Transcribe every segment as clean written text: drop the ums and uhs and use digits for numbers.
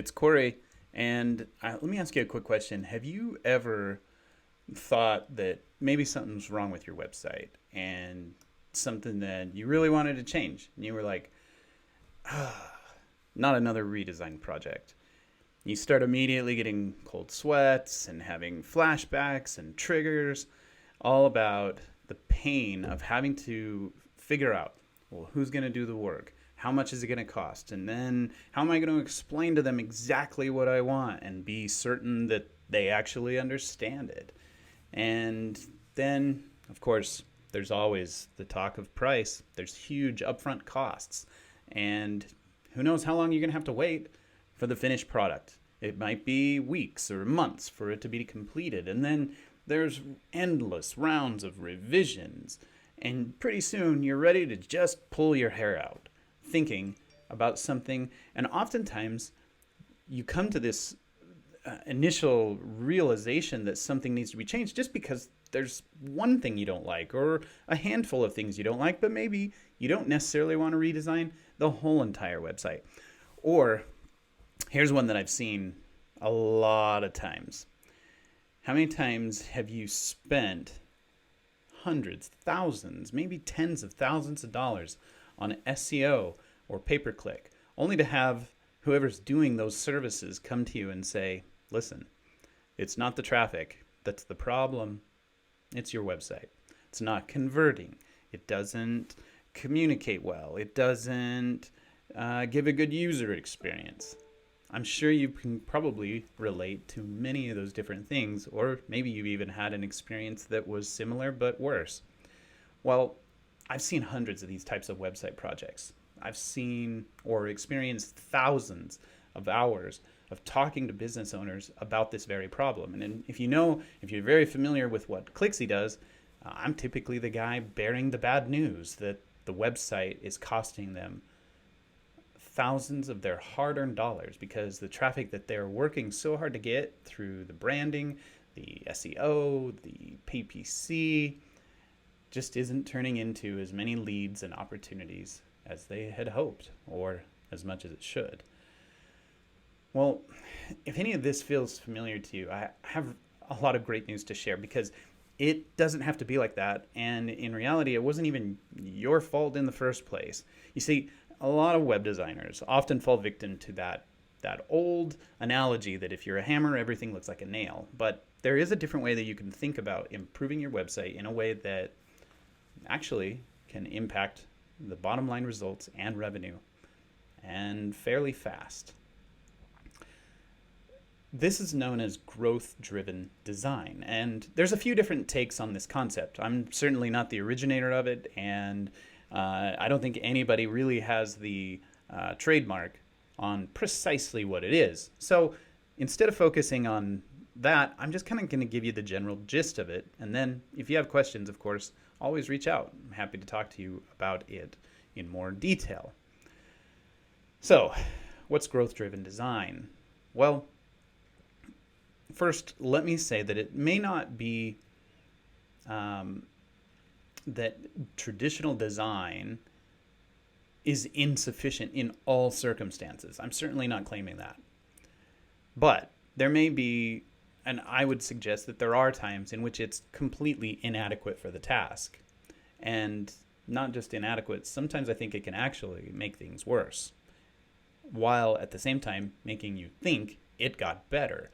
It's Corey, and let me ask you a quick question. Have you ever thought that maybe something's wrong with your website and something that you really wanted to change? And you were like, not another redesign project. You start immediately getting cold sweats and having flashbacks and triggers, all about the pain of having to figure out, well, who's going to do the work? How much is it going to cost? And then how am I going to explain to them exactly what I want and be certain that they actually understand it? And then, of course, there's always the talk of price. There's huge upfront costs. And who knows how long you're going to have to wait for the finished product. It might be weeks or months for it to be completed. And then there's endless rounds of revisions. And pretty soon you're ready to just pull your hair out thinking about something. And oftentimes you come to this initial realization that something needs to be changed just because there's one thing you don't like or a handful of things you don't like, but maybe you don't necessarily want to redesign the whole entire website. Or here's one that I've seen a lot of times. How many times have you spent hundreds, thousands, maybe tens of thousands of dollars on SEO or pay-per-click, only to have whoever's doing those services come to you and say, listen, it's not the traffic that's the problem, it's your website. It's not converting. It doesn't communicate well. It doesn't give a good user experience. I'm sure you can probably relate to many of those different things, or maybe you even had an experience that was similar but worse. Well, I've seen hundreds of these types of website projects. I've seen or experienced thousands of hours of talking to business owners about this very problem. And if you're very familiar with what Clixsy does, I'm typically the guy bearing the bad news that the website is costing them thousands of their hard-earned dollars because the traffic that they're working so hard to get through the branding, the SEO, the PPC, just isn't turning into as many leads and opportunities as they had hoped, or as much as it should. Well, if any of this feels familiar to you, I have a lot of great news to share because it doesn't have to be like that. And in reality, it wasn't even your fault in the first place. You see, a lot of web designers often fall victim to that old analogy that if you're a hammer, everything looks like a nail. But there is a different way that you can think about improving your website in a way that actually can impact the bottom line results and revenue, and fairly fast. This is known as growth-driven design, and there's a few different takes on this concept. I'm certainly not the originator of it, and I don't think anybody really has the trademark on precisely what it is. So instead of focusing on that, I'm just kind of going to give you the general gist of it, and then if you have questions, of course, always reach out. I'm happy to talk to you about it in more detail. So, what's growth-driven design? Well, first, let me say that it may not be that traditional design is insufficient in all circumstances. I'm certainly not claiming that. But there may be, and I would suggest that there are times in which it's completely inadequate for the task. And not just inadequate, sometimes I think it can actually make things worse, while at the same time making you think it got better.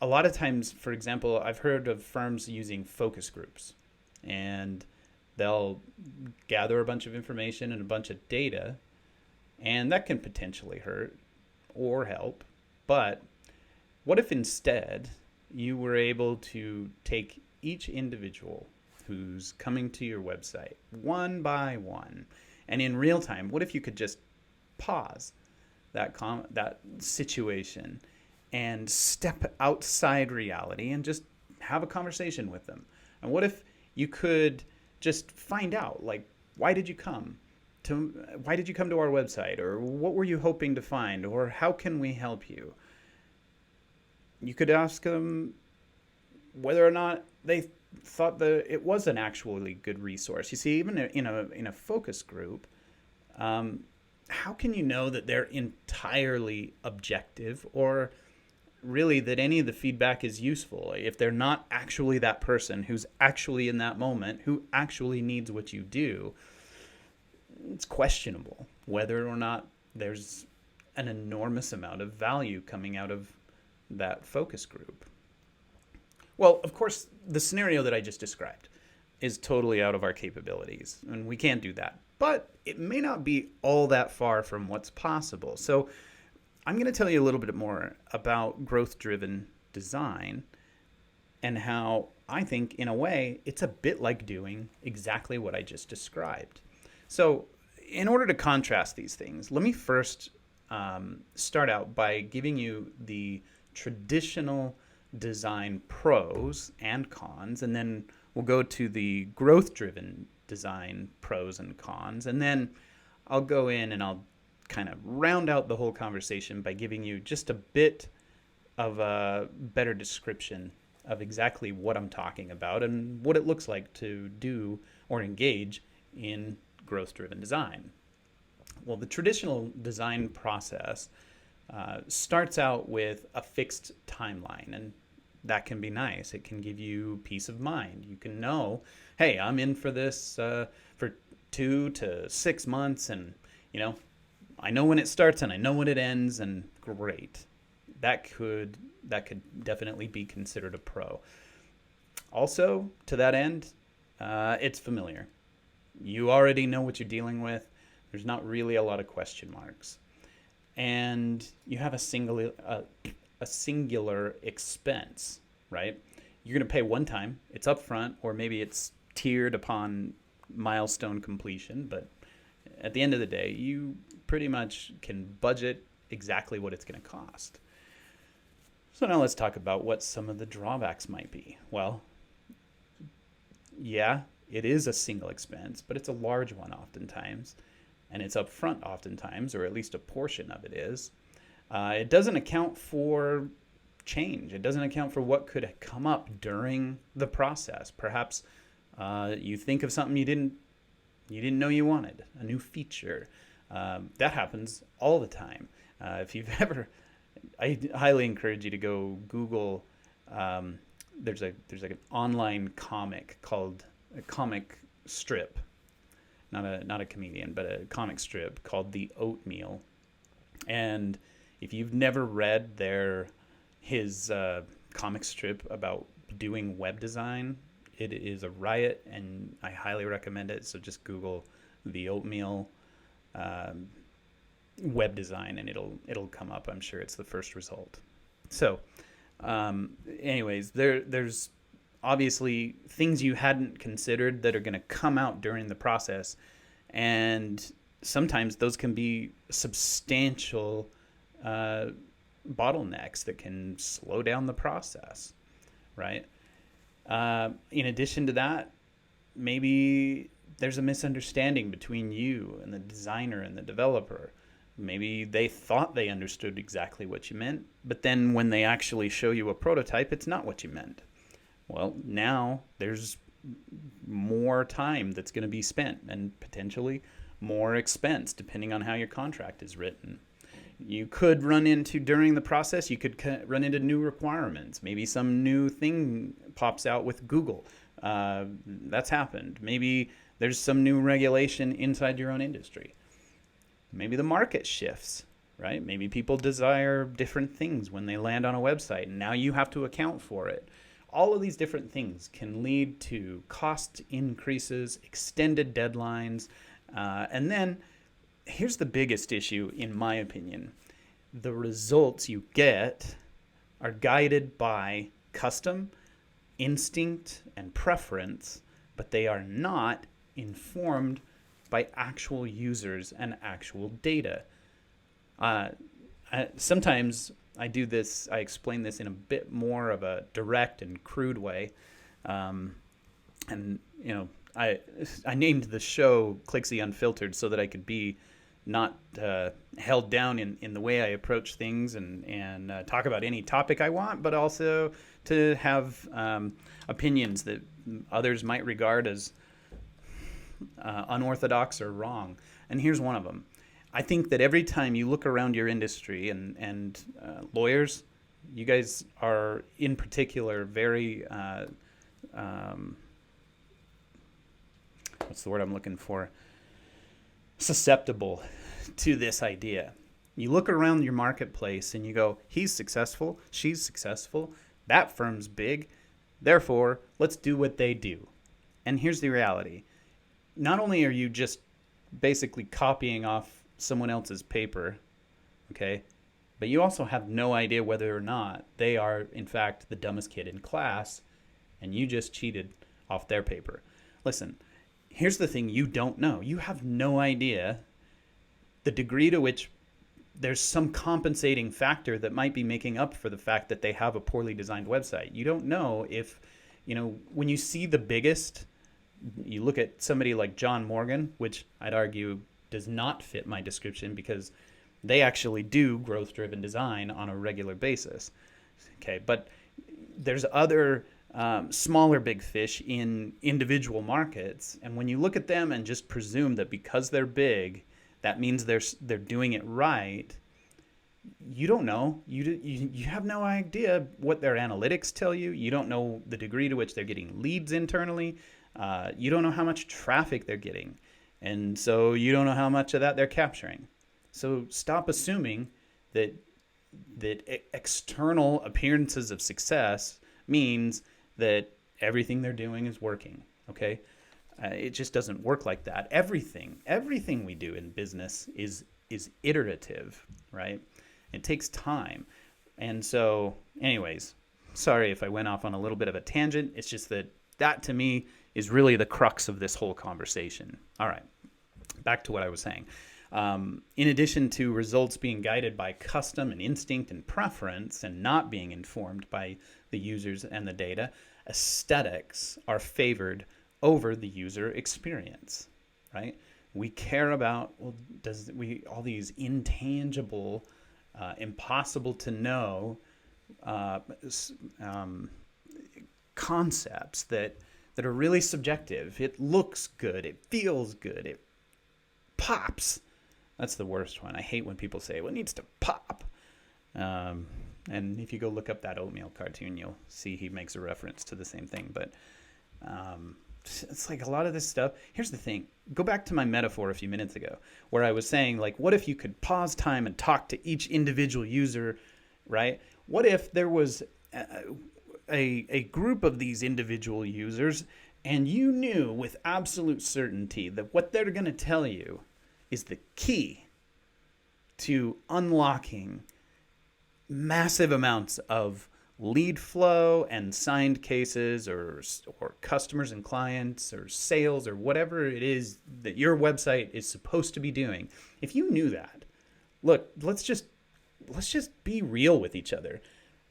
A lot of times, for example, I've heard of firms using focus groups, and they'll gather a bunch of information and a bunch of data, and that can potentially hurt or help. But what if instead you were able to take each individual who's coming to your website one by one, and in real time, what if you could just pause that situation and step outside reality and just have a conversation with them? And what if you could just find out, like, why did you come to our website, or what were you hoping to find, or how can we help you? You could ask them whether or not they thought that it was an actually good resource. You see, even in a focus group, how can you know that they're entirely objective, or really that any of the feedback is useful if they're not actually that person who's actually in that moment, who actually needs what you do? It's questionable whether or not there's an enormous amount of value coming out of that focus group. Well, of course, the scenario that I just described is totally out of our capabilities, and we can't do that. But it may not be all that far from what's possible. So I'm going to tell you a little bit more about growth-driven design and how I think, in a way, it's a bit like doing exactly what I just described. So in order to contrast these things, let me first start out by giving you the traditional design pros and cons, and then we'll go to the growth-driven design pros and cons, and then I'll go in and I'll kind of round out the whole conversation by giving you just a bit of a better description of exactly what I'm talking about and what it looks like to do or engage in growth-driven design. Well, the traditional design process starts out with a fixed timeline, and that can be nice. It can give you peace of mind. You can know, hey, I'm in for this for 2 to 6 months, and I know when it starts and I know when it ends, and great. That could definitely be considered a pro. Also, to that end, it's familiar. You already know what you're dealing with. There's not really a lot of question marks, and you have a singular expense, right? You're going to pay one time. It's upfront, or maybe it's tiered upon milestone completion, but at the end of the day, you pretty much can budget exactly what it's going to cost. So now let's talk about what some of the drawbacks might be. Well, yeah, it is a single expense, but it's a large one oftentimes, and it's upfront oftentimes, or at least a portion of it is. It doesn't account for change. It doesn't account for what could come up during the process. Perhaps you think of something you didn't know you wanted, a new feature. That happens all the time. If you've ever, I highly encourage you to go Google. There's like an online comic called a comic strip, not a comedian, but a comic strip called The Oatmeal. And if you've never read his comic strip about doing web design, it is a riot, and I highly recommend it. So just Google The Oatmeal web design, and it'll come up. I'm sure it's the first result. So, anyways, there's obviously things you hadn't considered that are going to come out during the process, and sometimes those can be substantial bottlenecks that can slow down the process, right? In addition to that, maybe there's a misunderstanding between you and the designer and the developer. Maybe they thought they understood exactly what you meant, but then when they actually show you a prototype, it's not what you meant. Well, now there's more time that's going to be spent, and potentially more expense depending on how your contract is written. You could run into, during the process, you could run into new requirements. Maybe some new thing pops out with Google. That's happened. Maybe there's some new regulation inside your own industry. Maybe the market shifts, right? Maybe people desire different things when they land on a website, and now you have to account for it. All of these different things can lead to cost increases, extended deadlines, and then here's the biggest issue, in my opinion. The results you get are guided by custom, instinct, and preference, but they are not informed by actual users and actual data. Sometimes I do this, I explain this in a bit more of a direct and crude way. And, I named the show Clixsy Unfiltered so that I could be not held down in the way I approach things and talk about any topic I want, but also to have opinions that others might regard as unorthodox or wrong. And here's one of them. I think that every time you look around your industry and lawyers, you guys are in particular very what's the word I'm looking for? Susceptible to this idea. You look around your marketplace and you go, he's successful, she's successful, that firm's big, therefore, let's do what they do. And here's the reality. Not only are you just basically copying off someone else's paper, okay, but you also have no idea whether or not they are, in fact, the dumbest kid in class, and you just cheated off their paper. Listen, here's the thing you don't know. You have no idea the degree to which there's some compensating factor that might be making up for the fact that they have a poorly designed website. You don't know if, when you see the biggest, you look at somebody like John Morgan, which I'd argue does not fit my description because they actually do growth-driven design on a regular basis. Okay, but there's other smaller big fish in individual markets, and when you look at them and just presume that because they're big, that means they're doing it right, you don't know. You have no idea what their analytics tell you. You don't know the degree to which they're getting leads internally. You don't know how much traffic they're getting. And so you don't know how much of that they're capturing. So stop assuming that external appearances of success means that everything they're doing is working, okay? It just doesn't work like that. Everything we do in business is iterative, right? It takes time. And so, anyways, sorry if I went off on a little bit of a tangent. It's just that to me is really the crux of this whole conversation. All right, back to what I was saying. In addition to results being guided by custom and instinct and preference and not being informed by the users and the data, aesthetics are favored over the user experience, right? We care about, all these intangible, impossible to know concepts that are really subjective. It looks good, it feels good, it pops. That's the worst one. I hate when people say, well, it needs to pop. And if you go look up that oatmeal cartoon, you'll see he makes a reference to the same thing. But it's like a lot of this stuff. Here's the thing. Go back to my metaphor a few minutes ago where I was saying, like, what if you could pause time and talk to each individual user, right? What if there was a group of these individual users and you knew with absolute certainty that what they're going to tell you is the key to unlocking massive amounts of lead flow and signed cases or customers and clients or sales or whatever it is that your website is supposed to be doing. If you knew that, look, let's just be real with each other.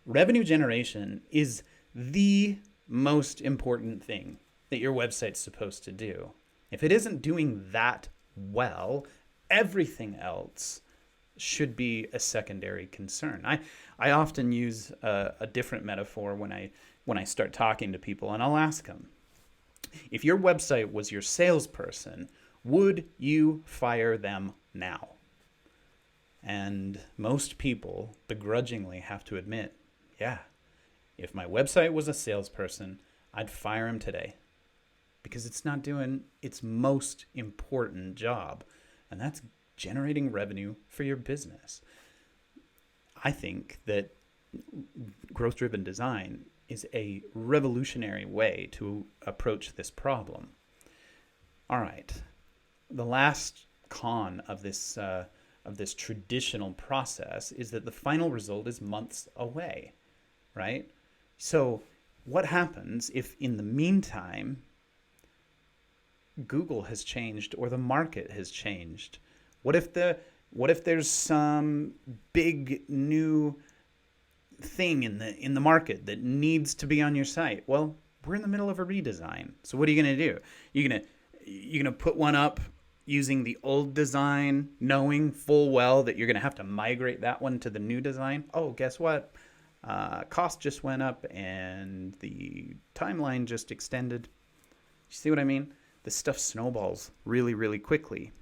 Revenue generation is the most important thing that your website's supposed to do. If it isn't doing that well, everything else should be a secondary concern. I often use a different metaphor when I start talking to people, and I'll ask them, if your website was your salesperson, would you fire them now? And most people begrudgingly have to admit, yeah, if my website was a salesperson, I'd fire him today because it's not doing its most important job, and that's generating revenue for your business. I think that growth-driven design is a revolutionary way to approach this problem. All right, the last con of this traditional process is that the final result is months away, right? So what happens if in the meantime Google has changed or the market has changed? What if there's some big new thing in the market that needs to be on your site? Well, we're in the middle of a redesign. So what are you going to do? You're going to put one up using the old design, knowing full well that you're going to have to migrate that one to the new design? Oh, guess what? Cost just went up and the timeline just extended. You see what I mean? This stuff snowballs really, really quickly.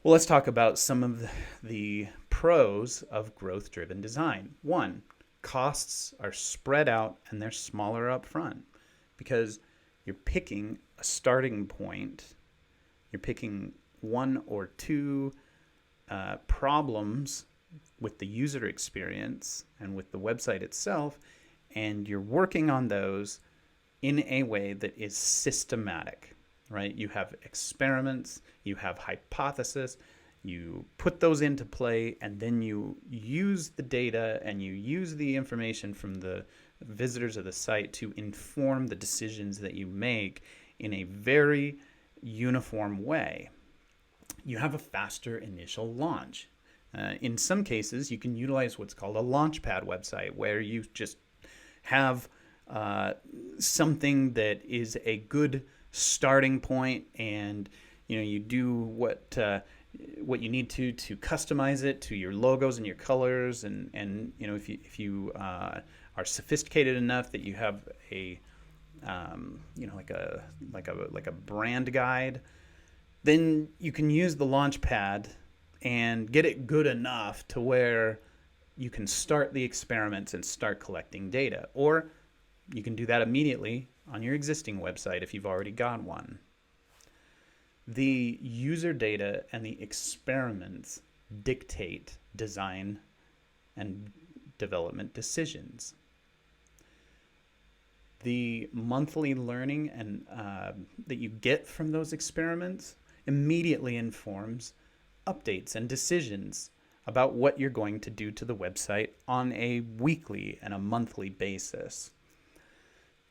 Well, let's talk about some of the pros of growth-driven design. One, costs are spread out and they're smaller up front because you're picking a starting point. You're picking one or two problems with the user experience and with the website itself, and you're working on those in a way that is systematic, right? You have experiments, you have hypothesis, you put those into play, and then you use the data and you use the information from the visitors of the site to inform the decisions that you make in a very uniform way. You have a faster initial launch. In some cases, you can utilize what's called a launchpad website, where you just have something that is a good starting point, and you do what you need to customize it to your logos and your colors, and if you are sophisticated enough that you have a like a brand guide, then you can use the launchpad and get it good enough to where you can start the experiments and start collecting data. Or you can do that immediately on your existing website if you've already got one. The user data and the experiments dictate design and development decisions. The monthly learning and that you get from those experiments immediately informs updates and decisions about what you're going to do to the website on a weekly and a monthly basis.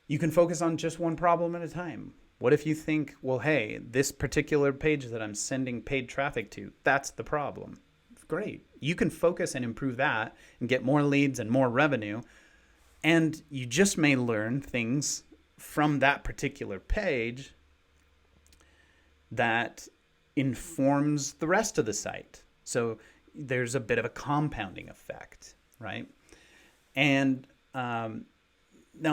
You can focus on just one problem at a time. What if you think, well, hey, this particular page that I'm sending paid traffic to, that's the problem. Great. You can focus and improve that and get more leads and more revenue. And you just may learn things from that particular page that informs the rest of the site. So there's a bit of a compounding effect, right? And now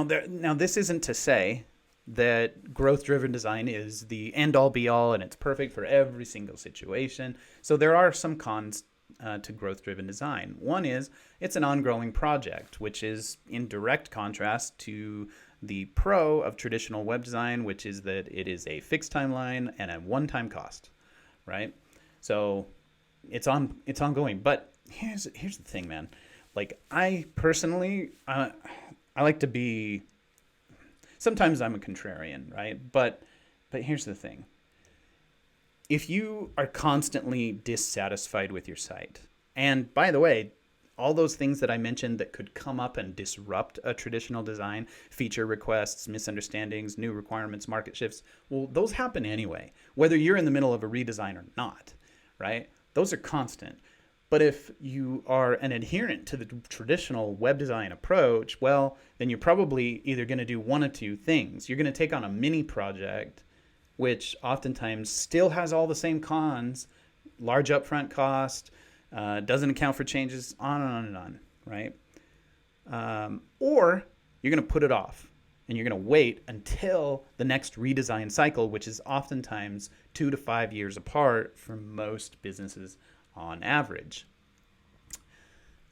this isn't to say that growth-driven design is the end-all be-all and it's perfect for every single situation. So there are some cons to growth-driven design. One is it's an ongoing project, which is in direct contrast to the pro of traditional web design, which is that it is a fixed timeline and a one-time cost, right? So it's ongoing. But here's the thing, man. Like, I personally, I like to be. Sometimes I'm a contrarian, right? But here's the thing. If you are constantly dissatisfied with your site, and by the way, all those things that I mentioned that could come up and disrupt a traditional design, feature requests, misunderstandings, new requirements, market shifts, well, those happen anyway, whether you're in the middle of a redesign or not, right? Those are constant. But if you are an adherent to the traditional web design approach, well, then you're probably either going to do one of two things. You're going to take on a mini project, which oftentimes still has all the same cons, large upfront cost, doesn't account for changes, on and on and on, right? Or you're going to put it off and you're going to wait until the next redesign cycle, which is oftentimes 2 to 5 years apart for most businesses on average.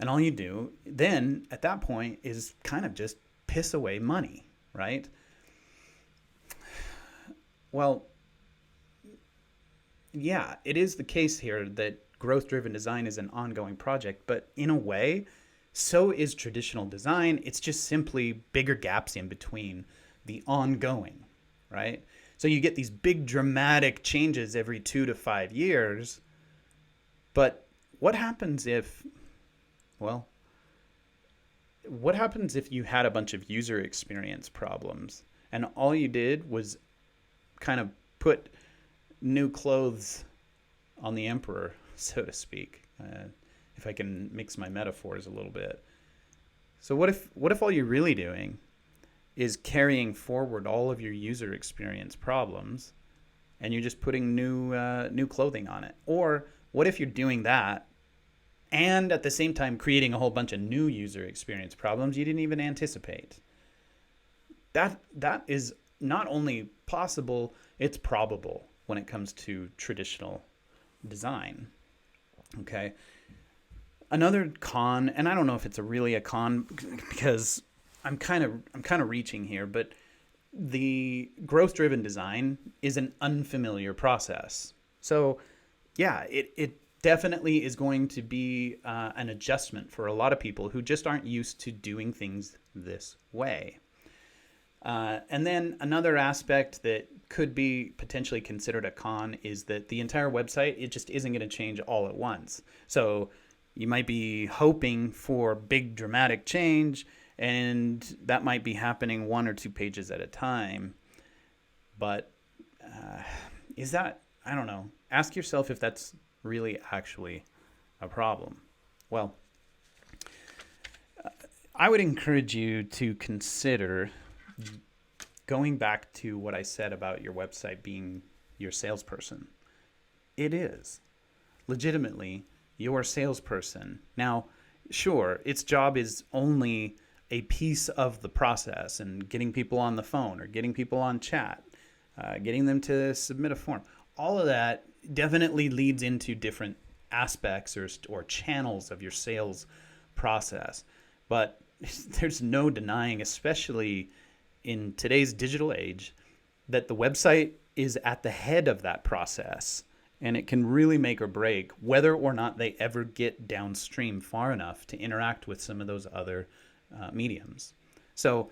And all you do then at that point is kind of just piss away money, right? Well, yeah, it is the case here that growth-driven design is an ongoing project, but in a way, so is traditional design. It's just simply bigger gaps in between the ongoing, right? So you get these big dramatic changes every 2 to 5 years, but what happens if you had a bunch of user experience problems and all you did was kind of put new clothes on the emperor, so to speak, if I can mix my metaphors a little bit. So what if all you're really doing is carrying forward all of your user experience problems and you're just putting new clothing on it? Or what if you're doing that and at the same time creating a whole bunch of new user experience problems you didn't even anticipate? That is not only possible, it's probable when it comes to traditional design. Okay. Another con, and I don't know if it's really a con because I'm kind of reaching here, but the growth-driven design is an unfamiliar process. So, yeah, it definitely is going to be an adjustment for a lot of people who just aren't used to doing things this way. And then another aspect that could be potentially considered a con is that the entire website, it just isn't going to change all at once. So you might be hoping for big dramatic change, and that might be happening 1 or 2 pages at a time. But is that, I don't know, ask yourself if that's really actually a problem. Well, I would encourage you to consider going back to what I said about your website being your salesperson. It is legitimately your salesperson. Now, sure, its job is only a piece of the process, and getting people on the phone or getting people on chat, getting them to submit a form. All of that definitely leads into different aspects or channels of your sales process. But there's no denying, especially in today's digital age, that the website is at the head of that process, and it can really make or break whether or not they ever get downstream far enough to interact with some of those other mediums. So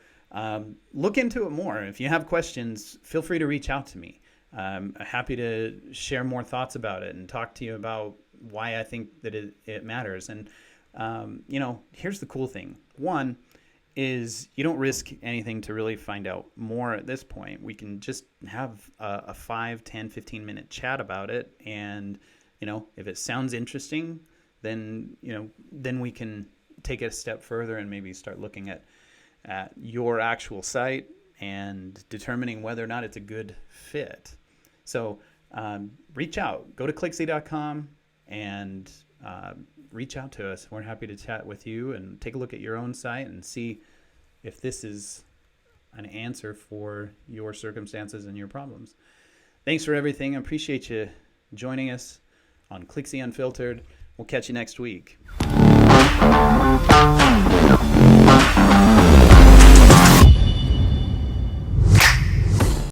look into it more. If you have questions, feel free to reach out to me. I'm happy to share more thoughts about it and talk to you about why I think that it matters. And, here's the cool thing. One is you don't risk anything to really find out more at this point. We can just have a 5, 10, 15-minute chat about it. And, if it sounds interesting, then we can take it a step further and maybe start looking at your actual site and determining whether or not it's a good fit. So reach out. Go to Clixsy.com and reach out to us. We're happy to chat with you and take a look at your own site and see if this is an answer for your circumstances and your problems. Thanks for everything. I appreciate you joining us on Clixsy Unfiltered. We'll catch you next week.